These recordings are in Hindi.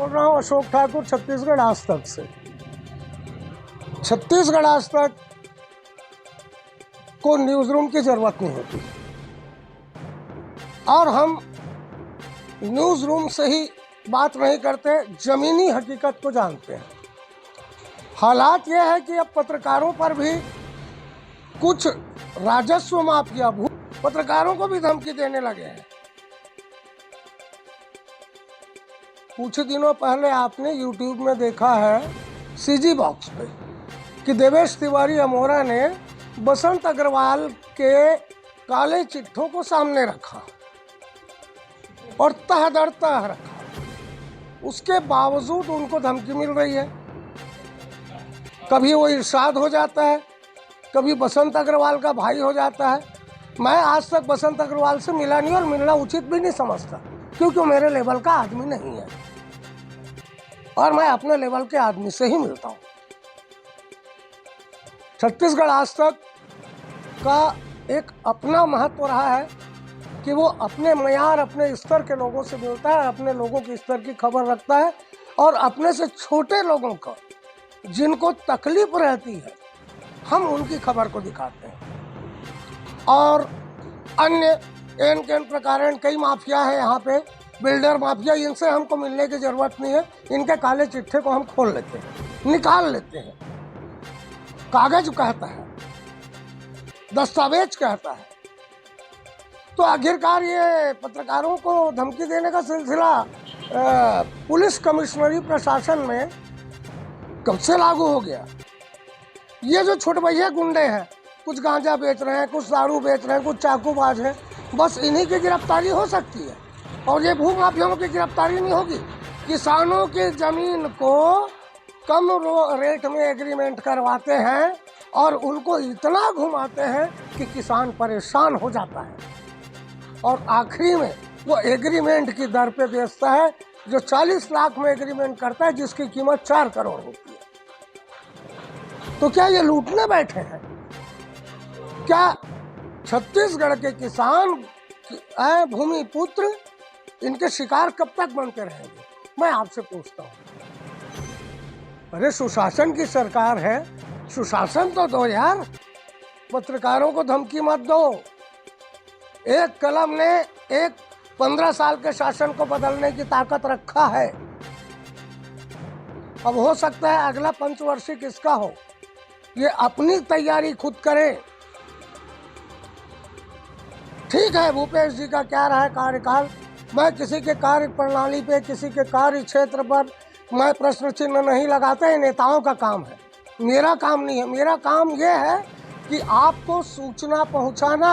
बोल रहा हूँ अशोक ठाकुर, छत्तीसगढ़ आज तक से। छत्तीसगढ़ आज तक को न्यूज रूम की जरूरत नहीं होती और हम न्यूज रूम से ही बात नहीं करते, जमीनी हकीकत को जानते हैं। हालात यह है कि अब पत्रकारों पर भी कुछ राजस्व माफिया पत्रकारों को भी धमकी देने लगे हैं। कुछ दिनों पहले आपने YouTube में देखा है CG बॉक्स पे कि देवेश तिवारी अमोरा ने बसंत अग्रवाल के काले चिट्ठों को सामने रखा और तह दर तह रखा। उसके बावजूद उनको धमकी मिल रही है। कभी वो इरशाद हो जाता है, कभी बसंत अग्रवाल का भाई हो जाता है। मैं आज तक बसंत अग्रवाल से मिला नहीं और मिलना उचित भी नहीं समझता, क्योंकि वो मेरे लेवल का आदमी नहीं है और मैं अपने लेवल के आदमी से ही मिलता हूँ। छत्तीसगढ़ आज तक का एक अपना महत्व रहा है कि वो अपने मयार, अपने स्तर के लोगों से मिलता है, अपने लोगों के स्तर की खबर रखता है और अपने से छोटे लोगों को जिनको तकलीफ रहती है हम उनकी खबर को दिखाते हैं। और अन्य एन के प्रकार कई माफिया है यहाँ पे, बिल्डर माफिया, इनसे हमको मिलने की जरूरत नहीं है। इनके काले चिट्ठे को हम खोल लेते हैं, निकाल लेते हैं। कागज कहता है, दस्तावेज कहता है। तो आखिरकार ये पत्रकारों को धमकी देने का सिलसिला पुलिस कमिश्नरी प्रशासन में कब से लागू हो गया? ये जो छोटभैया गुंडे हैं, कुछ गांजा बेच रहे हैं, कुछ दारू बेच रहे हैं, कुछ चाकूबाज हैं, बस इन्हीं की गिरफ्तारी हो सकती है और ये भू माफियाओं की गिरफ्तारी नहीं होगी। किसानों की जमीन को कम रेट में एग्रीमेंट करवाते हैं और उनको इतना घुमाते हैं कि किसान परेशान हो जाता है और आखिरी में वो एग्रीमेंट की दर पे बेचता है, जो 40 लाख में एग्रीमेंट करता है जिसकी कीमत 4 करोड़ होती है। तो क्या ये लूटने बैठे हैं? क्या छत्तीसगढ़ के किसान भूमि पुत्र इनके शिकार कब तक बनते रहेंगे? मैं आपसे पूछता हूँ। अरे सुशासन की सरकार है, सुशासन तो दो यार, पत्रकारों को धमकी मत दो। एक कलम ने एक 15 साल के शासन को बदलने की ताकत रखा है। अब हो सकता है अगला पंचवर्षीय किसका हो, ये अपनी तैयारी खुद करें। ठीक है, भूपेश जी का क्या रहा है कार्यकाल, मैं किसी के कार्य प्रणाली पे, किसी के कार्य क्षेत्र पर मैं प्रश्न चिन्ह नहीं लगाता। ये नेताओं का काम है, मेरा काम नहीं है। मेरा काम ये है कि आपको सूचना पहुंचाना,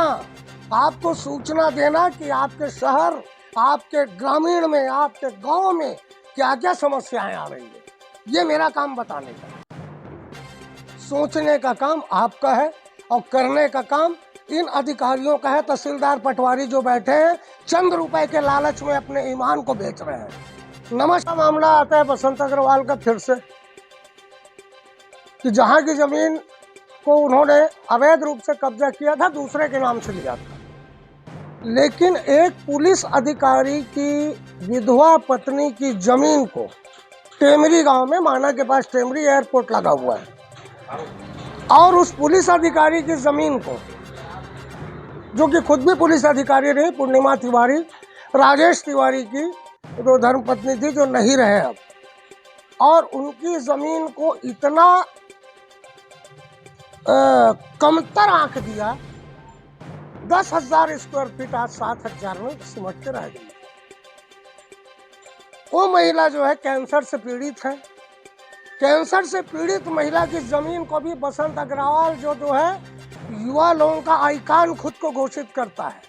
आपको सूचना देना कि आपके शहर, आपके ग्रामीण में, आपके गांव में क्या क्या समस्याएं आ रही है। ये मेरा काम बताने का। सोचने का काम आपका है और करने का काम इन अधिकारियों का है। तहसीलदार पटवारी जो बैठे हैं चंद रुपए के लालच में अपने ईमान को बेच रहे हैं। नमस्कार, मामला आता है बसंत अग्रवाल का फिर से कि जहां की जमीन को उन्होंने अवैध रूप से कब्जा किया था, दूसरे के नाम से लिया था, लेकिन एक पुलिस अधिकारी की विधवा पत्नी की जमीन को टेमरी गांव में, माना के पास टेमरी एयरपोर्ट लगा हुआ है, और उस पुलिस अधिकारी की जमीन को, जो कि खुद भी पुलिस अधिकारी रही, पूर्णिमा तिवारी, राजेश तिवारी की जो धर्मपत्नी थी, जो नहीं रहे अब, और उनकी जमीन को इतना कमतर आंक दिया, 10,000 स्क्वायर फीट आज 7,000 में सिमट के रह गई। वो महिला जो है कैंसर से पीड़ित है। कैंसर से पीड़ित महिला की जमीन को भी बसंत अग्रवाल जो है युवा लोगों का आइकॉन खुद को घोषित करता है।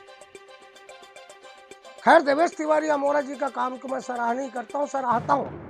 खैर, देवेश तिवारी अमोरा जी का काम को मैं सराहनीय करता हूँ, सराहता हूँ।